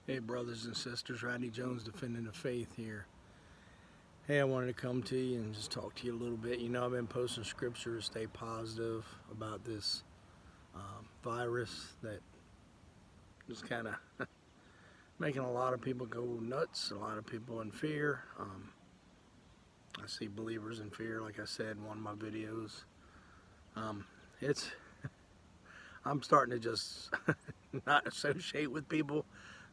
Hey brothers and sisters, Rodney Jones defending the faith here. Hey, I wanted to come to you and just talk to you a little bit. You know, I've been posting scripture to stay positive about this virus that is kind of making a lot of people go nuts, a lot of people in fear. I see believers in fear, like I said in one of my videos. It's I'm starting to just not associate with people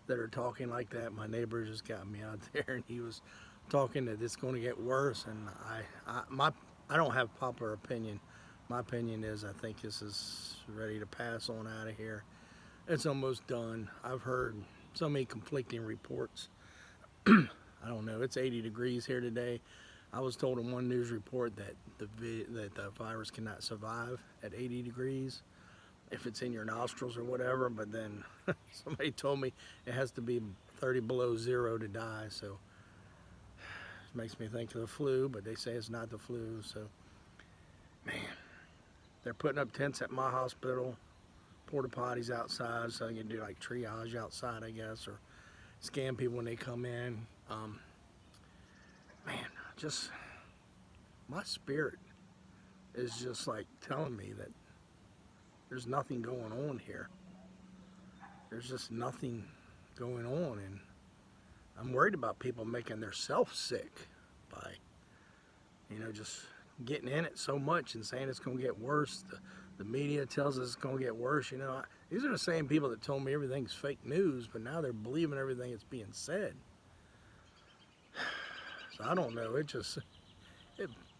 that are talking like that. My neighbor just got me out there, and he was talking that it's going to get worse. And I don't have popular opinion. My opinion is I think this is ready to pass on out of here. It's almost done. I've heard so many conflicting reports. I don't know. It's 80 degrees here today. I was told in one news report that the virus cannot survive at 80 degrees if it's in your nostrils or whatever, but then somebody told me it has to be 30 below zero to die. So it makes me think of the flu, but they say it's not the flu. So man, they're putting up tents at my hospital, porta potties outside, so you can do like triage outside, I guess, or scan people when they come in. Man, just my spirit is just like telling me that there's nothing going on here. There's just nothing going on, and I'm worried about people making themselves sick by, just getting in it so much and saying it's going to get worse. The media tells us it's going to get worse. These are the same people that told me everything's fake news, but now they're believing everything that's being said. So I don't know.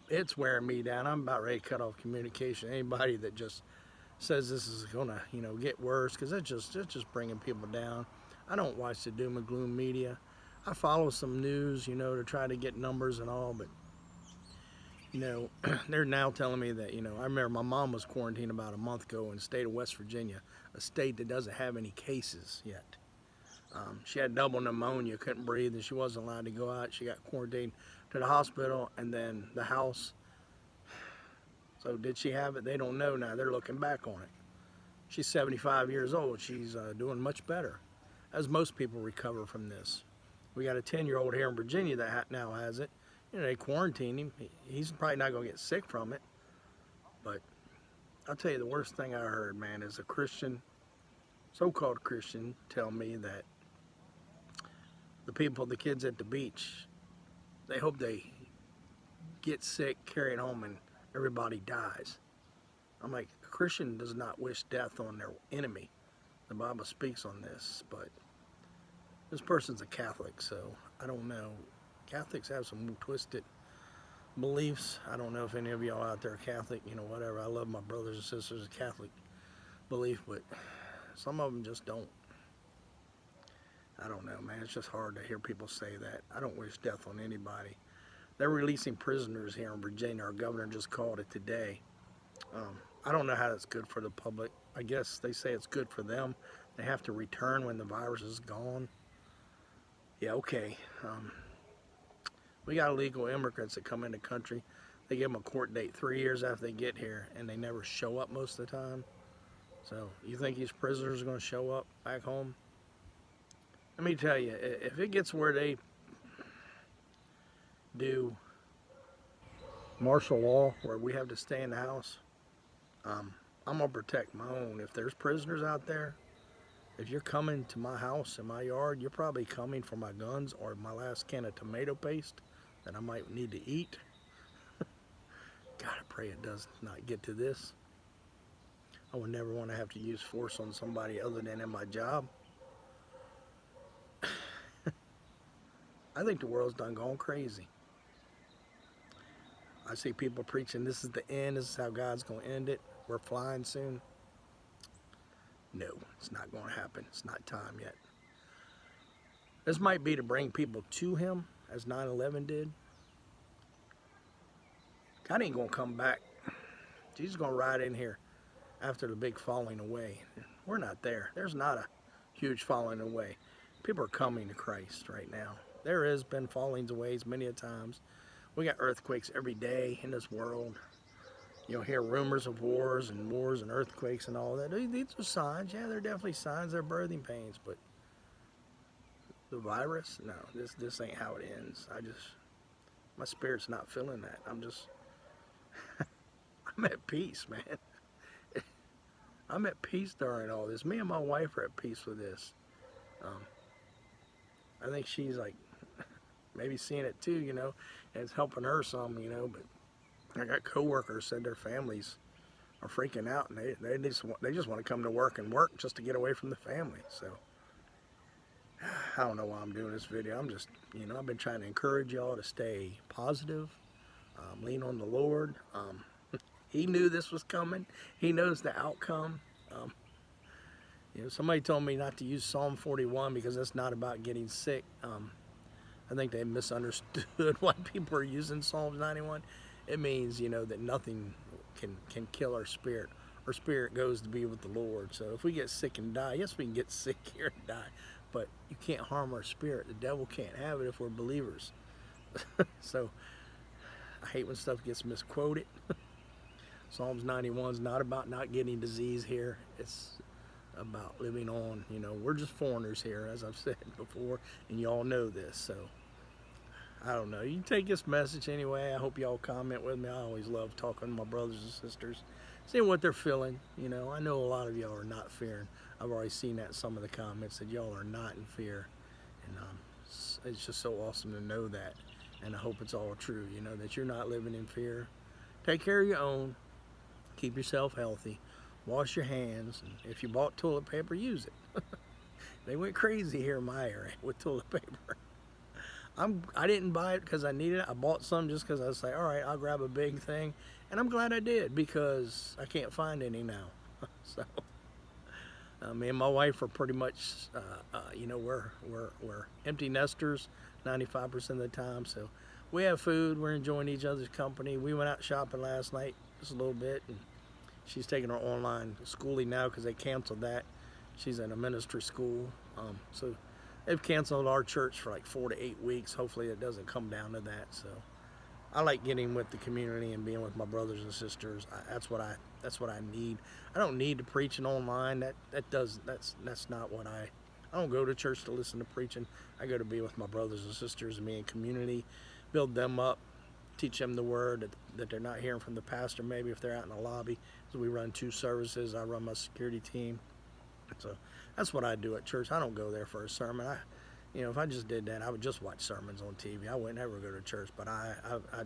It's wearing me down. I'm about ready to cut off communication. Anybody that just says this is gonna, get worse, because it's just bringing people down. I don't watch the doom and gloom media. I follow some news, to try to get numbers and all, but they're now telling me that, I remember my mom was quarantined about a month ago in the state of West Virginia, a state that doesn't have any cases yet. She had double pneumonia, couldn't breathe, and she wasn't allowed to go out. She got quarantined to the hospital and then the house. So did she have it? They don't know now. They're looking back on it. She's 75 years old. She's doing much better, as most people recover from this. We got a 10-year-old here in Virginia that now has it. They quarantine him. He's probably not going to get sick from it. But I'll tell you, the worst thing I heard, man, is a Christian, so-called Christian, tell me that the kids at the beach, they hope they get sick, carry it home, and everybody dies. I'm like, a Christian does not wish death on their enemy. The Bible speaks on this, but this person's a Catholic, so I don't know. Catholics have some twisted beliefs. I don't know if any of y'all out there are Catholic, whatever. I love my brothers and sisters of Catholic belief, but some of them just don't. I don't know, man. It's just hard to hear people say that. I don't wish death on anybody. They're releasing prisoners here in Virginia. Our governor just called it today. I don't know how that's good for the public. I guess they say it's good for them. They have to return when the virus is gone. Yeah, okay. We got illegal immigrants that come in the country. They give them a court date 3 years after they get here, and they never show up most of the time. So you think these prisoners are going to show up back home? Let me tell you, if it gets where they do martial law, where we have to stay in the house, I'm going to protect my own. If there's prisoners out there, if you're coming to my house in my yard, you're probably coming for my guns or my last can of tomato paste that I might need to eat. God, I pray it does not get to this. I would never want to have to use force on somebody other than in my job. I think the world's done gone crazy. I see people preaching this is the end, this is how God's going to end it. We're flying soon. No, it's not going to happen. It's not time yet. This might be to bring people to him, as 9/11 did. God ain't going to come back. Jesus is going to ride in here after the big falling away. We're not there. There's not a huge falling away. People are coming to Christ right now. There has been fallings away many a times. We got earthquakes every day in this world. You'll hear rumors of wars and earthquakes and all that. These are signs. Yeah, they're definitely signs. They're birthing pains. But The virus? No, this ain't how it ends. My spirit's not feeling that. I'm at peace, man. I'm at peace during all this. Me and my wife are at peace with this. Um, I think she's like maybe seeing it too, and it's helping her some, But I got coworkers said their families are freaking out, and they just want to come to work and work just to get away from the family. So I don't know why I'm doing this video. I'm just, I've been trying to encourage y'all to stay positive, lean on the Lord. He knew this was coming. He knows the outcome. Somebody told me not to use Psalm 41 because that's not about getting sick. I think they misunderstood why people are using Psalms 91. It means, that nothing can kill our spirit. Our spirit goes to be with the Lord. So if we get sick and die, yes, we can get sick here and die, but you can't harm our spirit. The devil can't have it if we're believers. So I hate when stuff gets misquoted. Psalms 91 is not about not getting disease here. It's about living on. We're just foreigners here, as I've said before, and y'all know this. So I don't know. You can take this message anyway. I hope y'all comment with me. I always love talking to my brothers and sisters, seeing what they're feeling. I know a lot of y'all are not fearing. I've already seen that in some of the comments that y'all are not in fear, and it's just so awesome to know that. And I hope it's all true. That you're not living in fear. Take care of your own. Keep yourself healthy. Wash your hands. And if you bought toilet paper, use it. They went crazy here in my area with toilet paper. I didn't buy it because I needed it. I bought some just because I was like, all right, I'll grab a big thing. And I'm glad I did because I can't find any now. So me and my wife are pretty much, we're empty nesters 95% of the time. So we have food. We're enjoying each other's company. We went out shopping last night just a little bit. And she's taking her online schooling now because they canceled that. She's in a ministry school. So they've canceled our church for like 4 to 8 weeks. Hopefully it doesn't come down to that. So I like getting with the community and being with my brothers and sisters. That's what I need. I don't need to preaching online. That's not what I don't go to church to listen to preaching. I go to be with my brothers and sisters and be in community, build them up, teach them the word that they're not hearing from the pastor. Maybe if they're out in the lobby. So we run 2 services. I run my security team. So that's what I do at church. I don't go there for a sermon. If I just did that, I would just watch sermons on TV. I wouldn't ever go to church. But I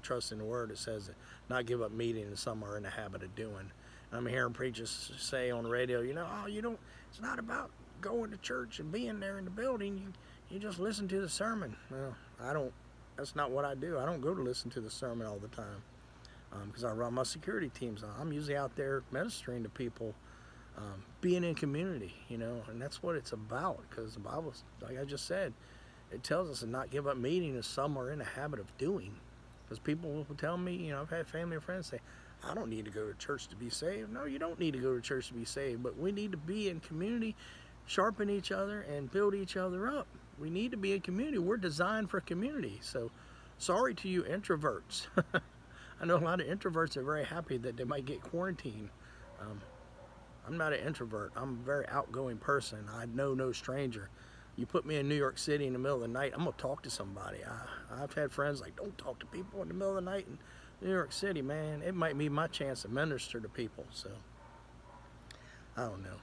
trust in the word that says that not give up meeting, and some are in the habit of doing. And I'm hearing preachers say on the radio, it's not about going to church and being there in the building. You just listen to the sermon. Well, that's not what I do. I don't go to listen to the sermon all the time because I run my security teams. I'm usually out there ministering to people. Being in community, and that's what it's about, because the Bible, like I just said, it tells us to not give up meeting, as some are in the habit of doing. Because people will tell me, I've had family and friends say, I don't need to go to church to be saved. No, you don't need to go to church to be saved, but we need to be in community, sharpen each other, and build each other up. We need to be in community. We're designed for community. So sorry to you introverts. I know a lot of introverts are very happy that they might get quarantined. I'm not an introvert. I'm a very outgoing person. I know no stranger. You put me in New York City in the middle of the night, I'm going to talk to somebody. I've had friends like, don't talk to people in the middle of the night in New York City, man. It might be my chance to minister to people. So, I don't know.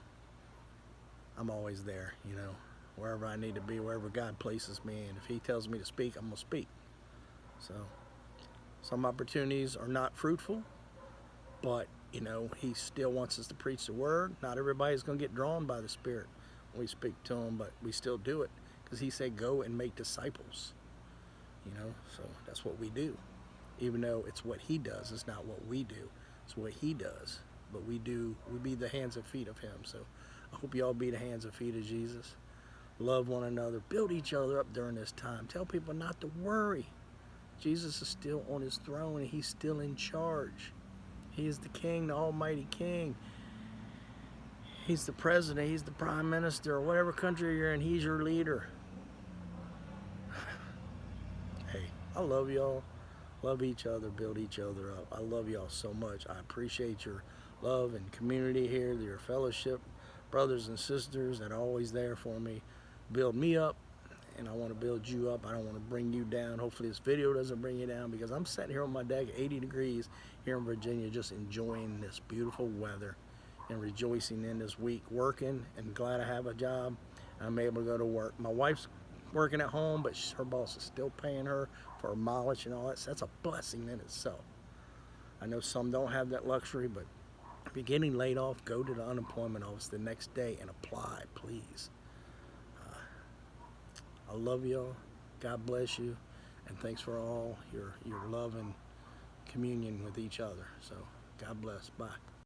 I'm always there, wherever I need to be, wherever God places me. And if He tells me to speak, I'm going to speak. So, some opportunities are not fruitful, but He still wants us to preach the word. Not everybody's going to get drawn by the Spirit when we speak to Him, but we still do it because He said, go and make disciples. So that's what we do. Even though it's what He does, it's not what we do. It's what He does. But we be the hands and feet of Him. So I hope y'all be the hands and feet of Jesus. Love one another. Build each other up during this time. Tell people not to worry. Jesus is still on His throne and He's still in charge. He is the King, the Almighty King. He's the president, He's the prime minister, or whatever country you're in, He's your leader. Hey, I love y'all. Love each other, build each other up. I love y'all so much. I appreciate your love and community here, your fellowship, brothers and sisters that are always there for me, build me up, and I want to build you up. I don't want to bring you down. Hopefully this video doesn't bring you down, because I'm sitting here on my deck, 80 degrees here in Virginia, just enjoying this beautiful weather and rejoicing in this week, working, and glad I have a job. I'm able to go to work. My wife's working at home, but her boss is still paying her for her mileage and all that. So that's a blessing in itself. I know some don't have that luxury, but if you're getting laid off, go to the unemployment office the next day and apply, please. I love y'all. God bless you, and thanks for all your love and communion with each other. So God bless. Bye.